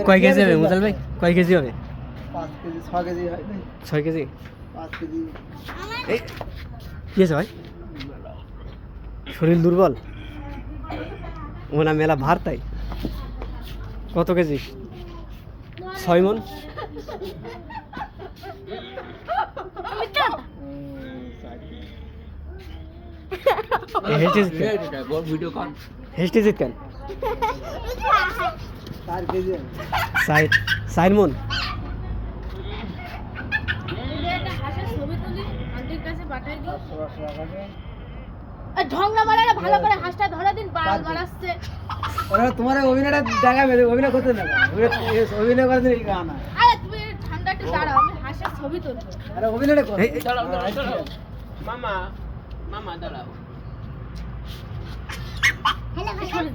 কয় কেজি হবে মুজাল ভাই? কয় কেজি হবে? 5 কেজি 6 কেজি হয়। 6 কেজি? 5 কেজি। কি আছে ভাই? শরীর দুর্বল? ওনা মেলা ভার তাই? কত কেজি? 6 মন? হেস্টেজ কেন? 4 কেজি। 4 মন? তোমার অভিনয়টা দেখাবে, অভিনয় করতে না, অভিনয় করে দিন গান। আরে তুমি ঠান্ডা একটু দাঁড়াও, আমি হাসির ছবি তুলবো। আরে অভিনয়টা করো। দাঁড়াও মামা মামা দাঁড়াও। হ্যালো